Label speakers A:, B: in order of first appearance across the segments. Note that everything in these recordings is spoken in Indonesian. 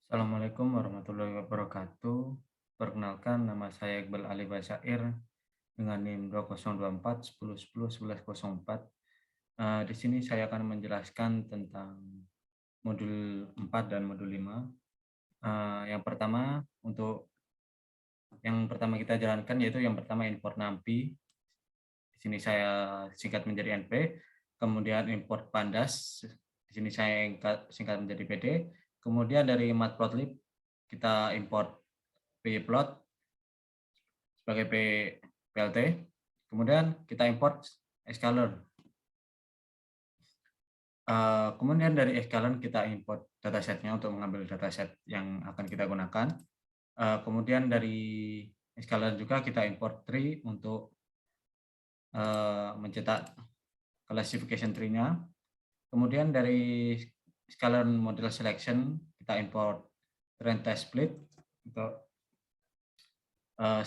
A: Assalamualaikum warahmatullahi wabarakatuh. Perkenalkan, nama saya Iqbal Ali Basyair dengan NIM 2024 10 10 11 04. Di sini saya akan menjelaskan tentang modul 4 dan modul 5. Yang pertama, kita jalankan yaitu yang pertama import NAMPI. Di sini saya singkat menjadi NP. Kemudian import Pandas. Di sini saya singkat menjadi PD. Kemudian dari Matplotlib kita import pplot sebagai PLT. Kemudian kita import Escaler. Kemudian dari Escaler kita import datasetnya untuk mengambil dataset yang akan kita gunakan. Kemudian dari Escaler juga kita import tree untuk mencetak classification tree-nya. Kemudian dari Scalar model selection kita import trend test split untuk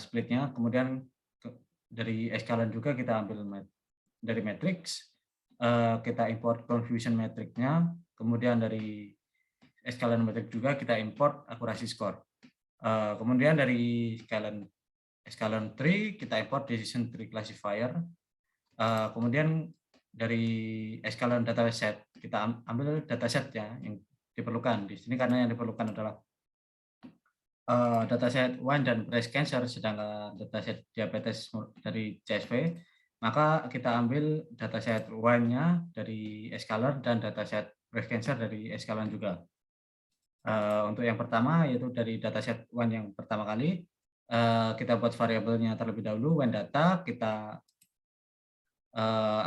A: splitnya. Kemudian dari Escalar juga kita ambil dari matrix, kita import confusion matrix-nya. Kemudian dari Escalar matrix juga kita import akurasi score. Kemudian dari Escalar tree kita import decision tree classifier. Kemudian dari Escalar dataset kita ambil dataset ya yang diperlukan di sini, karena yang diperlukan adalah dataset wine dan breast cancer, sedangkan dataset diabetes dari CSV, maka kita ambil dataset wine-nya dari Escalar dan dataset breast cancer dari Escalar juga. Untuk yang pertama yaitu dari dataset wine yang pertama kali, kita buat variabelnya terlebih dahulu, wine data, kita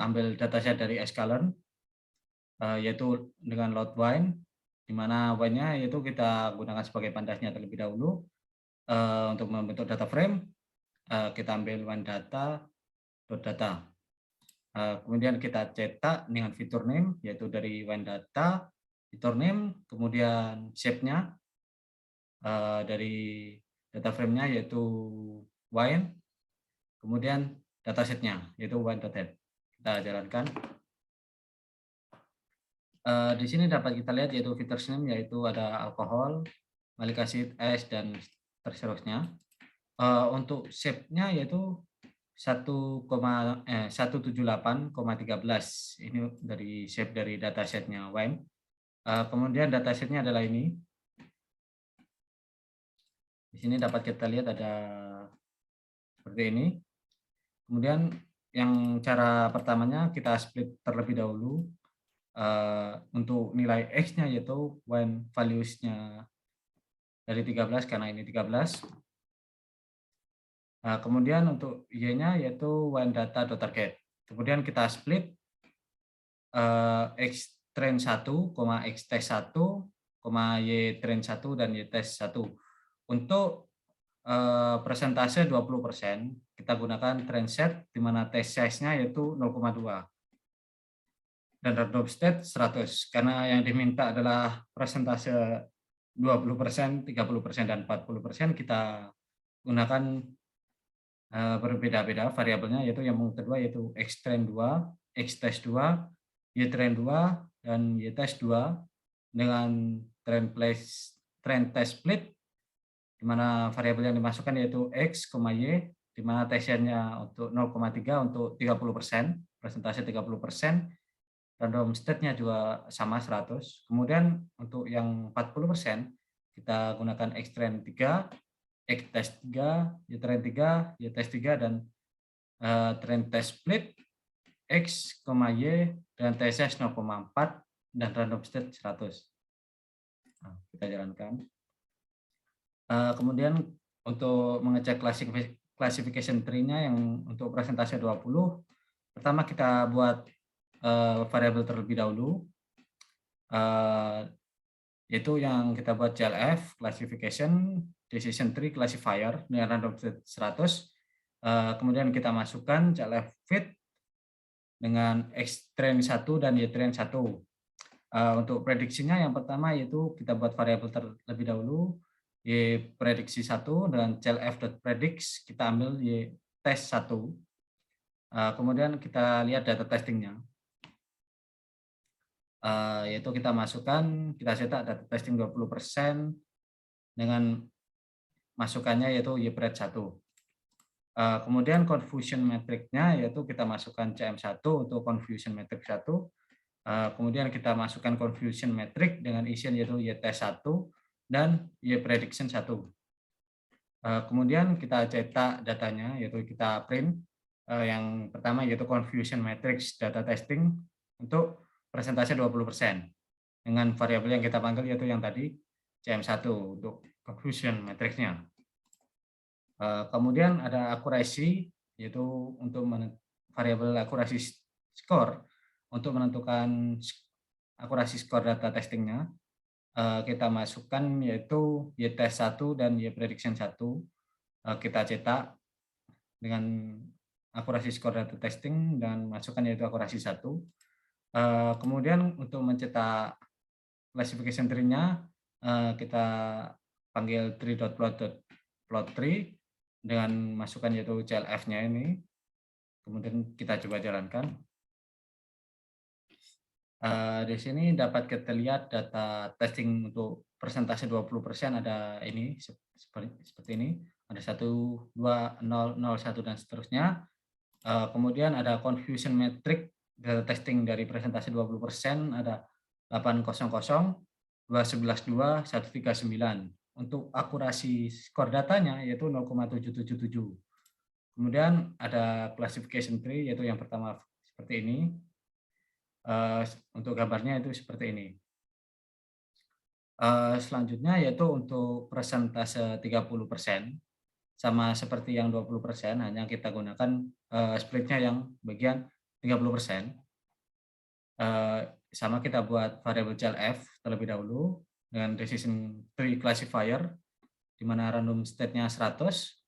A: ambil dataset dari Escalar, yaitu dengan load wine, di mana wine-nya yaitu kita gunakan sebagai pandasnya terlebih dahulu. Untuk membentuk data frame, kita ambil wine data. Kemudian kita cetak dengan fitur name, yaitu dari wine data, fitur name, kemudian shape-nya dari data frame-nya yaitu wine, kemudian dataset-nya yaitu wine.head. Kita jalankan. Di sini dapat kita lihat yaitu fitur name, yaitu ada alkohol, malic acid, es, dan seterusnya. Untuk shape-nya yaitu 178,13. Ini dari shape dari datasetnya wine. Kemudian datasetnya adalah ini. Di sini dapat kita lihat ada seperti ini. Kemudian yang cara pertamanya kita split terlebih dahulu. Untuk nilai X-nya yaitu wine values-nya dari 13 karena ini 13. Kemudian untuk Y-nya yaitu wine data.target. Kemudian kita split X train 1, X test 1, Y train 1 dan Y test 1. Untuk persentase 20%, kita gunakan train set di mana test size-nya yaitu 0,2. Dan random state 100, karena yang diminta adalah persentase 20%, 30%, dan 40%, kita gunakan berbeda-beda variabelnya, yaitu yang kedua yaitu X train 2, X test 2, Y train 2, dan Y test 2 dengan train test split, di mana variabel yang dimasukkan yaitu X, Y, di mana testnya untuk 0,3 untuk 30%, persentase 30%, random state-nya juga sama 100. Kemudian untuk yang 40% kita gunakan X train 3, X test 3, Y train 3, Y test 3, dan train test split X, Y, dan TSS 0,4 dan random state 100. Nah, kita jalankan. Kemudian untuk mengecek classification tree-nya yang untuk presentasi 20, pertama kita buat variabel terlebih dahulu, yaitu yang kita buat CLF classification decision tree classifier dengan random set 100. Kemudian kita masukkan CLF fit dengan X train 1 dan Y train 1. Untuk prediksinya yang pertama yaitu kita buat variabel terlebih dahulu, Y prediksi 1 dengan CLF.predicts, kita ambil Y test 1. Kemudian kita lihat data testingnya. Yaitu kita masukkan, kita cetak data testing 20%, dengan masukannya yaitu YPRED 1. Kemudian confusion metricnya yaitu kita masukkan CM1 untuk confusion metric 1. Kemudian kita masukkan confusion metric dengan isian yaitu YT1 dan YPrediction 1. Kemudian kita cetak datanya yaitu kita print. Yang pertama yaitu confusion matrix data testing untuk persentase 20% dengan variabel yang kita panggil yaitu yang tadi CM1 untuk confusion matrixnya. Kemudian ada akurasi yaitu untuk variabel akurasi skor untuk menentukan akurasi skor data testingnya. Kita masukkan yaitu YTest 1 dan YPrediction 1. Kita cetak dengan akurasi skor data testing dan masukkan yaitu akurasi 1. Kemudian untuk mencetak classification tree-nya kita panggil tree.plot tree dengan masukan yaitu CLF-nya ini. Kemudian kita coba jalankan. Di sini dapat kita lihat data testing untuk persentase 20% ada ini seperti ini. Ada 1, 2, 0, 0, 1 dan seterusnya. Kemudian ada confusion metric data testing dari persentase 20% ada 800, 211, 2, 139. Untuk akurasi skor datanya yaitu 0,777. Kemudian ada classification tree yaitu yang pertama seperti ini. Untuk gambarnya itu seperti ini. Selanjutnya yaitu untuk persentase 30%. Sama seperti yang 20%, hanya kita gunakan splitnya yang bagian 30%. Sama kita buat variabel CLF terlebih dahulu dengan decision tree classifier di mana random state-nya 100.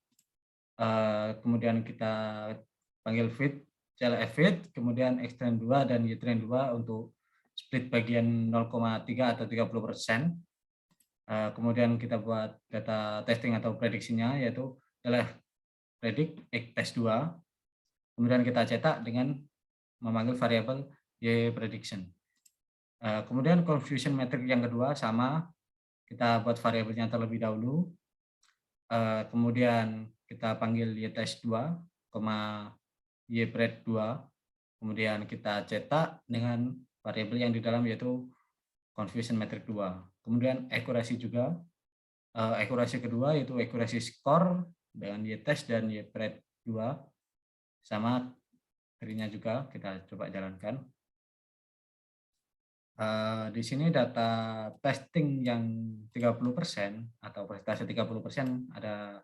A: Kemudian kita panggil fit CLF fit, kemudian extend 2 dan ytrend 2 untuk split bagian 0,3 atau 30%. Kemudian kita buat data testing atau prediksinya yaitu adalah predict test 2. Kemudian kita cetak dengan memanggil variabel YPrediction. Kemudian confusion metric yang kedua sama, kita buat variabelnya terlebih dahulu. Kemudian kita panggil YTest 2, YPred 2. Kemudian kita cetak dengan variabel yang di dalam yaitu confusion metric 2. Kemudian akurasi juga. Akurasi kedua yaitu akurasi skor dengan YTest dan YPred 2. Sama tree-nya juga kita coba jalankan. Di sini data testing yang 30% atau persentase 30% ada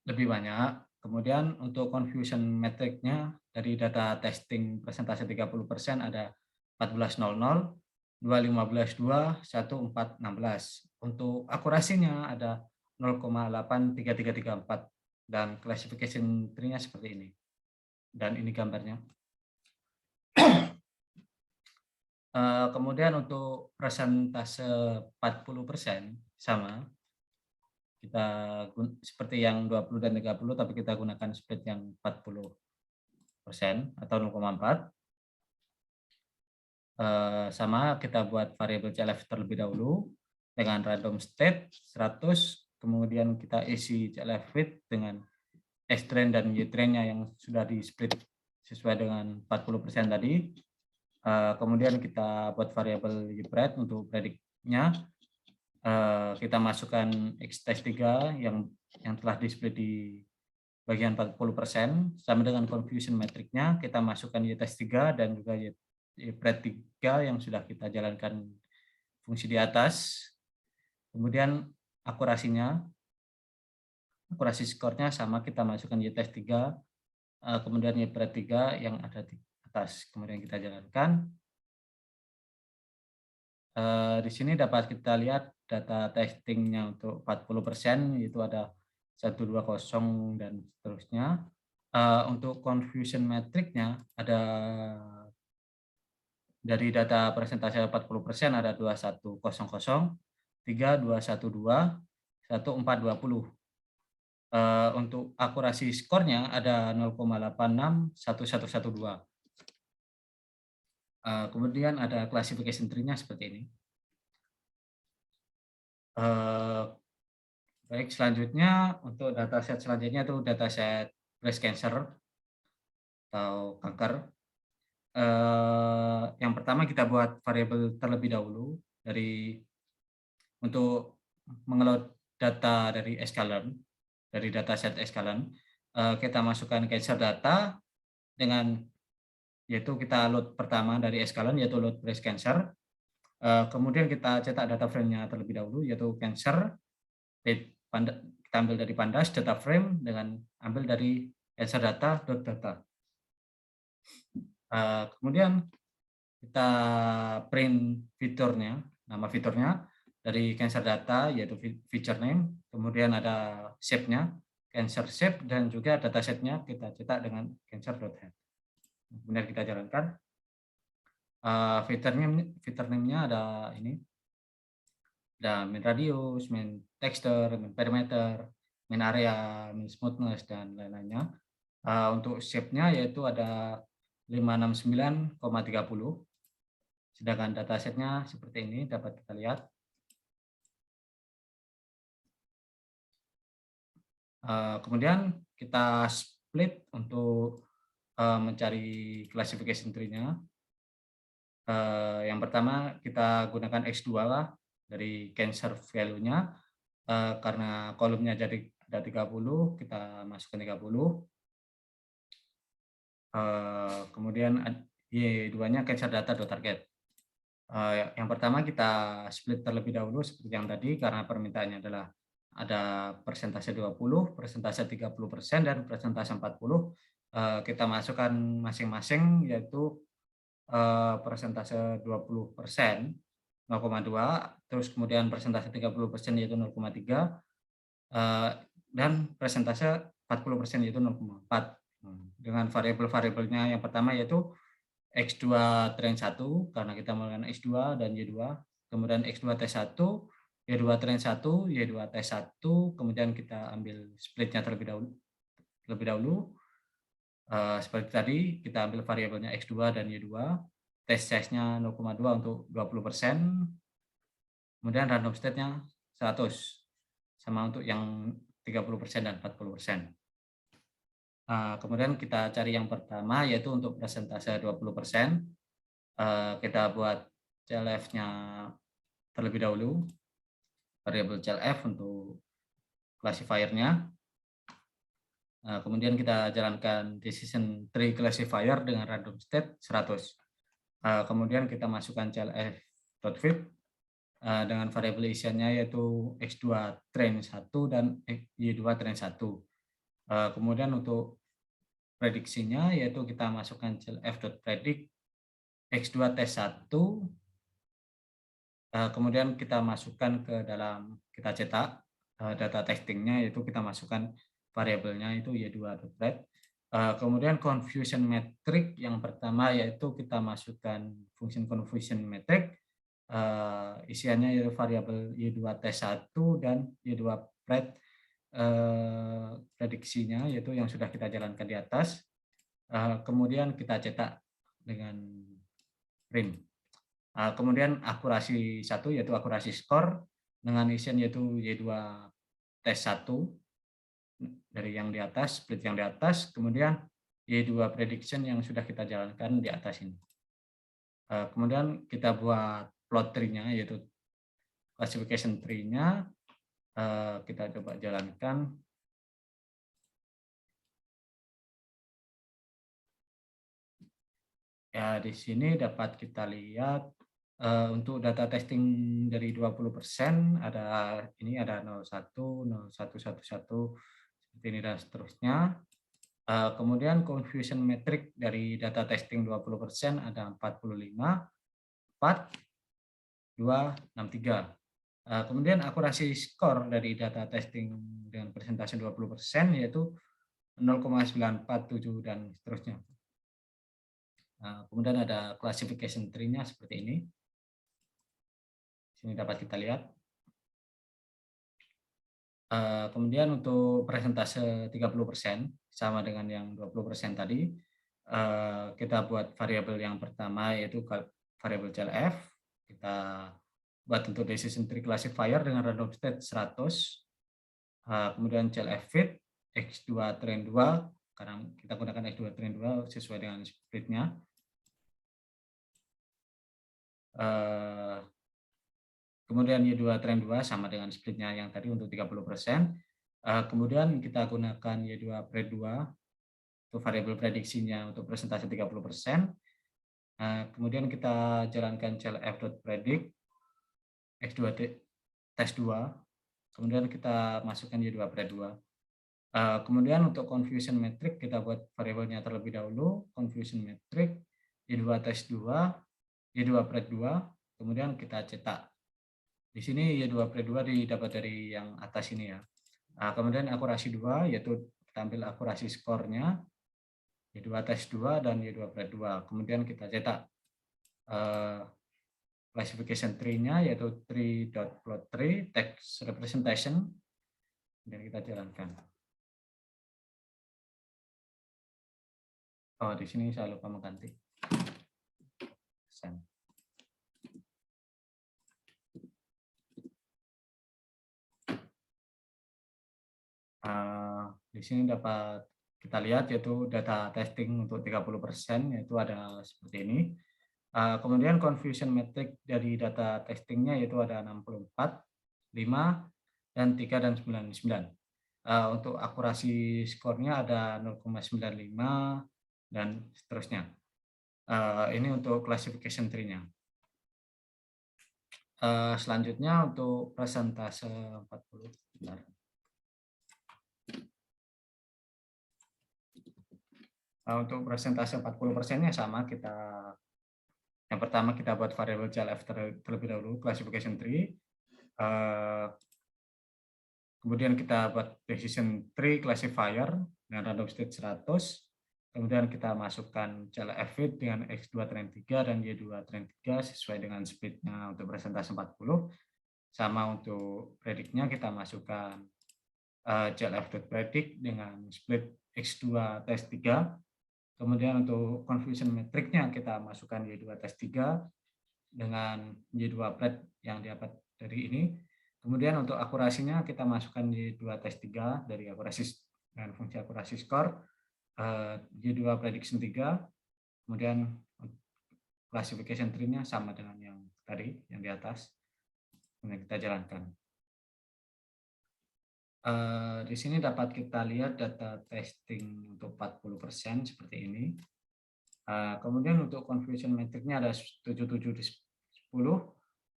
A: lebih banyak. Kemudian untuk confusion metric-nya dari data testing persentase 30% ada 1400, 215, 2, 1416. Untuk akurasinya ada 0,83334 dan classification tree-nya seperti ini. Dan ini gambarnya. Kemudian untuk persentase 40% sama, kita seperti yang 20 dan 30 tapi kita gunakan split yang 40% atau 0,4. Sama kita buat variabel CLF terlebih dahulu dengan random state 100, kemudian kita isi CLF fit dengan X-trend dan Y-trend-nya yang sudah di split sesuai dengan 40% tadi. Kemudian kita buat variabel YPRED untuk prediknya. Kita masukkan X-test 3 yang telah di split di bagian 40%. Sama dengan confusion metric-nya, kita masukkan Y-test 3 dan juga YPRED 3 yang sudah kita jalankan fungsi di atas. Kemudian akurasi skornya sama, kita masukkan Y-test 3, kemudian YPRED 3 yang ada di atas. Kemudian kita jalankan. Di sini dapat kita lihat data testingnya untuk 40%, yaitu ada 120 dan seterusnya. Untuk confusion metric-nya ada dari data persentase 40% ada 2100, 3212, 1420. Untuk akurasi skornya ada 0,86, 1112. Kemudian ada classification tree-nya seperti ini. Eh, Baik, selanjutnya untuk dataset selanjutnya itu dataset breast cancer atau kanker. Yang pertama kita buat variabel terlebih dahulu untuk mengelola data dari Escalern, dari dataset Escalern. Kita masukkan cancer data dengan yaitu kita load pertama dari Escalern yaitu load breast cancer. Kemudian kita cetak data frame-nya terlebih dahulu yaitu cancer. Kita ambil dari Pandas data frame dengan ambil dari cancer data. Kemudian kita print fiturnya, nama fiturnya dari cancer data yaitu feature name, kemudian ada shape-nya, cancer shape, dan juga datasetnya kita cetak dengan cancer.head. Kemudian kita jalankan. Feature name-nya ada ini, ada main radius, main texture, main perimeter, main area, main smoothness, dan lain-lainnya. Untuk shape-nya yaitu ada 569,30. Sedangkan datasetnya seperti ini dapat kita lihat. Kemudian kita split untuk mencari classification tree-nya. Yang pertama kita gunakan X2 lah dari cancer value-nya. Karena kolomnya jadi ada 30, kita masukkan 30. Kemudian Y2-nya cancer data.target. Yang pertama kita split terlebih dahulu seperti yang tadi karena permintaannya adalah ada persentase 20, persentase 30%, dan persentase 40. Kita masukkan masing-masing yaitu persentase 20% 0,2, terus kemudian persentase 30% yaitu 0,3, dan persentase 40% yaitu 0,4. Dengan variabel-variabelnya yang pertama yaitu X2 train 1 karena kita menggunakan X2 dan Y2, kemudian X2 tes 1, Y2 train 1, Y2 tes 1, kemudian kita ambil splitnya terlebih dahulu. Seperti tadi kita ambil variabelnya X2 dan Y2, tes size-nya 0,2 untuk 20%, kemudian random state-nya 100, sama untuk yang 30% dan 40%. Kemudian kita cari yang pertama yaitu untuk persentase 20%. Kita buat CLF-nya terlebih dahulu, variabel CLF untuk classifier-nya. Kemudian kita jalankan decision tree classifier dengan random state 100. Kemudian kita masukkan CLF.fit dengan variabel isiannya yaitu X2 train 1 dan Y2 train 1. Kemudian untuk prediksinya yaitu kita masukkan CLF.predict X2 tes 1, kemudian kita masukkan ke dalam, kita cetak data testingnya yaitu kita masukkan variabelnya itu Y2.predict. Kemudian confusion metric yang pertama yaitu kita masukkan function confusion metric, isiannya yaitu variabel Y2 tes 1 dan Y2.predict prediksinya yaitu yang sudah kita jalankan di atas. Kemudian kita cetak dengan print. Kemudian akurasi 1 yaitu akurasi skor dengan isian yaitu Y2 tes 1 dari yang di atas, split yang di atas, kemudian Y2 prediction yang sudah kita jalankan di atas ini. Kemudian kita buat plot tree-nya yaitu classification tree-nya, kita coba jalankan. Ya, di sini dapat kita lihat untuk data testing dari 20% ada ini ada 01, 0111 seperti ini dan seterusnya. Kemudian confusion metric dari data testing 20% ada 45, 4, 2, 6, 3. Kemudian akurasi skor dari data testing dengan persentase 20% yaitu 0,947 dan seterusnya. Kemudian ada classification tree-nya seperti ini. Sini dapat kita lihat. Kemudian untuk persentase 30% sama dengan yang 20% tadi. Kita buat variabel yang pertama yaitu variabel CLF. Kita buat untuk decision tree classifier dengan random state 100, kemudian CLF fit X2 train 2, karena kita gunakan X2 train 2 sesuai dengan splitnya. Kemudian Y2 train 2 sama dengan splitnya yang tadi untuk 30%. Kemudian kita gunakan Y2 pred 2 untuk variabel prediksinya untuk presentasi 30%. Kemudian kita jalankan CLF.predict X2 tes 2, kemudian kita masukkan Y2 pred 2. Kemudian untuk confusion metric kita buat variabelnya terlebih dahulu, confusion metric Y2 tes 2, Y2 pred 2, kemudian kita cetak. Di sini Y2 pred 2 didapat dari yang atas ini ya. Kemudian akurasi 2 yaitu tampil akurasi skornya Y2 tes 2 dan Y2 pred 2. Kemudian kita cetak classification tree-nya yaitu tree.plot3 text representation, dan kita jalankan. Oh, di sini saya lupa mengganti. Di sini dapat kita lihat yaitu data testing untuk 30%, yaitu ada seperti ini. Kemudian confusion metric dari data testingnya yaitu ada 64, 5, dan 3, dan 99. Untuk akurasi skornya ada 0,95 dan seterusnya. Ini untuk classification tree-nya. Selanjutnya untuk persentase 40. Bentar. Untuk persentase 40%-nya sama, yang pertama kita buat variabel CLF terlebih dahulu, classification tree. Kemudian kita buat decision tree classifier dengan random state 100. Kemudian kita masukkan CLF fit dengan X2 train 3 dan Y2 train 3 sesuai dengan splitnya untuk persentase 40. Sama untuk predictnya kita masukkan CLF.predict dengan split X2 tes 3. Kemudian untuk confusion metricnya kita masukkan Y2 tes 3 dengan Y2 pred yang dapat dari ini. Kemudian untuk akurasinya kita masukkan Y2 tes 3 dari akurasi dengan fungsi akurasi skor, Y2 prediction 3, kemudian classification tree-nya sama dengan yang tadi, yang di atas. Kemudian kita jalankan. Di sini dapat kita lihat data testing untuk 40% seperti ini. Kemudian untuk confusion metricnya ada 77 di 10,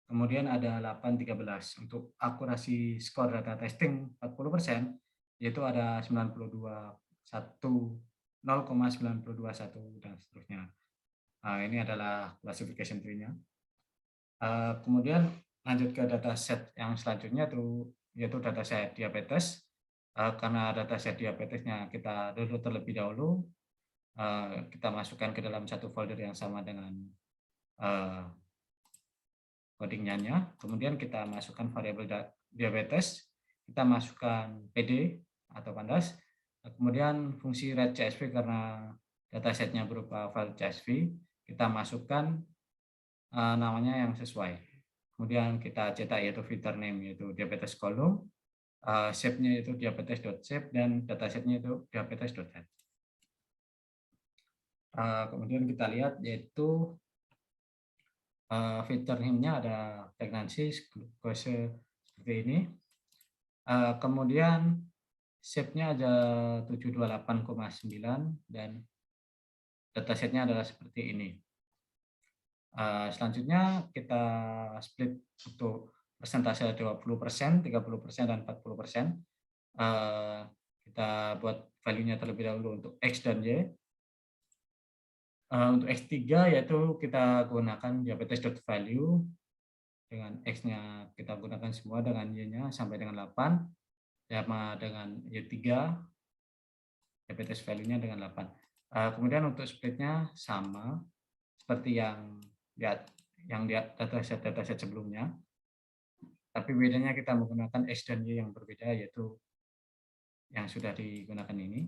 A: kemudian ada 8, 13. Untuk akurasi skor data testing 40%, yaitu ada 0,921 dan seterusnya. Ini adalah classification tree-nya. Kemudian lanjut ke dataset yang selanjutnya yaitu dataset diabetes. Karena dataset diabetesnya kita download terlebih dahulu, kita masukkan ke dalam satu folder yang sama dengan codingnya. Kemudian kita masukkan variabel diabetes, kita masukkan PD atau pandas. Kemudian fungsi read CSV karena datasetnya berupa file CSV, kita masukkan namanya yang sesuai. Kemudian kita cetak yaitu filter name yaitu diabetes column, shape-nya yaitu diabetes.shape, dan datasetnya itu diabetes.head. Kemudian kita lihat yaitu filter name-nya ada pregnancy, glucose seperti ini. Kemudian shape-nya ada 728,9 dan datasetnya adalah seperti ini. Selanjutnya kita split untuk persentase 20%, 30%, dan 40%. Kita buat value-nya terlebih dahulu untuk X dan Y. Untuk X3 yaitu kita gunakan diabetes.value, dengan X-nya kita gunakan semua, dengan Y-nya sampai dengan 8, sama dengan Y3, diabetes value-nya dengan 8. Kemudian untuk split-nya sama seperti yang di dataset sebelumnya, tapi bedanya kita menggunakan X dan Y yang berbeda, yaitu yang sudah digunakan ini.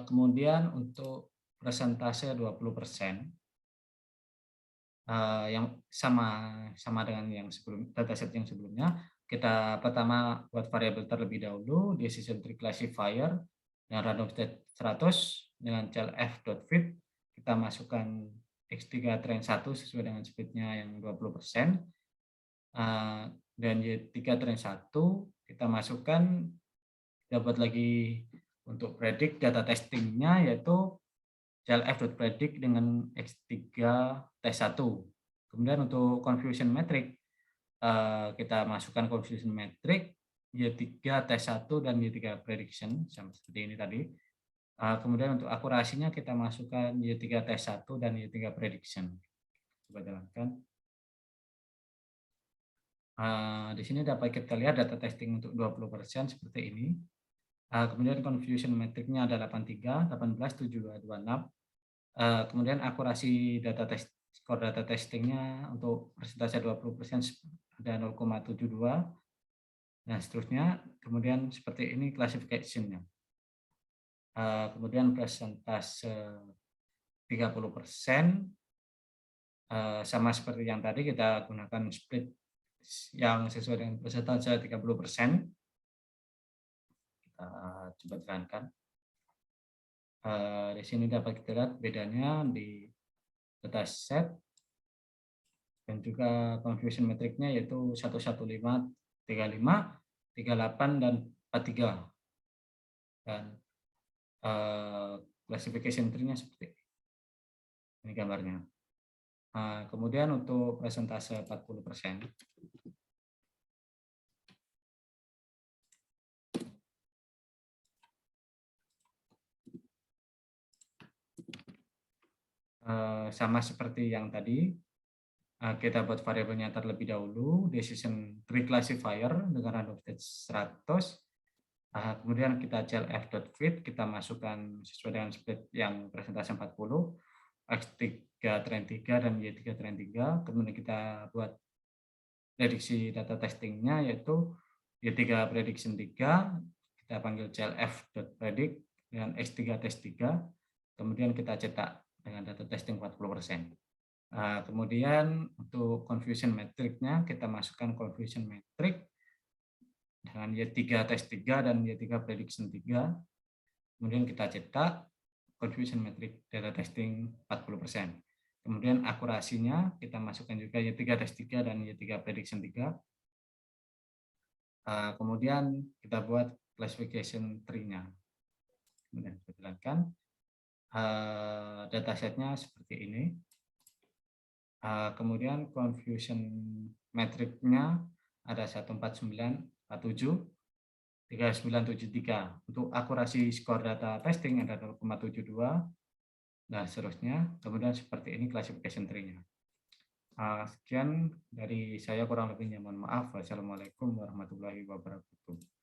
A: Kemudian untuk persentase 20%, yang sama dengan yang dataset yang sebelumnya. Kita pertama buat variabel terlebih dahulu, decision tree classifier dengan random state 100 dengan cell f.fit. Kita masukkan X3 train 1 sesuai dengan speed-nya yang 20%. Dan Y3 train 1 kita masukkan, kita buat lagi untuk predict data testingnya, yaitu clf.predict dengan X3 test 1. Kemudian untuk confusion metric, kita masukkan confusion metric Y3 test 1 dan Y3 prediction, sama seperti ini tadi. Kemudian untuk akurasinya kita masukkan Y3 test 1 dan Y3 prediction. Coba jalankan. Di sini dapat kita lihat data testing untuk 20% seperti ini. Kemudian confusion metricnya ada 83, 18, 7, 26. Kemudian akurasi skor data testingnya untuk persentase 20% ada 0,72 dan seterusnya. Kemudian seperti ini classification-nya. Kemudian persentase 30%, sama seperti yang tadi, kita gunakan split yang sesuai dengan persentase 30%. Kita coba tekankan. Di sini dapat kita lihat bedanya di dataset dan juga confusion metricnya, yaitu 115, 35, 38, dan 43. Dan classification tree-nya seperti ini gambarnya. Kemudian untuk persentase 40%. Sama seperti yang tadi, kita buat variabelnya terlebih dahulu, decision tree classifier dengan random state 100. Kemudian kita clf.fit, kita masukkan sesuai dengan split yang presentasi 40, X3 train 3 dan Y3 train 3. Kemudian kita buat prediksi data testingnya, yaitu Y3 prediction 3, kita panggil clf.predict dengan X3 test 3. Kemudian kita cetak dengan data testing 40%. Kemudian untuk confusion metric-nya, kita masukkan confusion metric dengan Y3 test 3 dan Y3 prediction 3. Kemudian kita cetak confusion metric data testing 40%. Kemudian akurasinya kita masukkan juga Y3 test 3 dan Y3 prediction 3. Kemudian kita buat classification tree-nya. Kemudian kita jalankan. Datasetnya seperti ini. Kemudian confusion metric-nya ada 149, 47, 3973. Untuk akurasi skor data testing ada 0,72, dan seterusnya. Kemudian seperti ini classification tree-nya. Sekian dari saya, kurang lebihnya mohon maaf. Wassalamualaikum warahmatullahi wabarakatuh.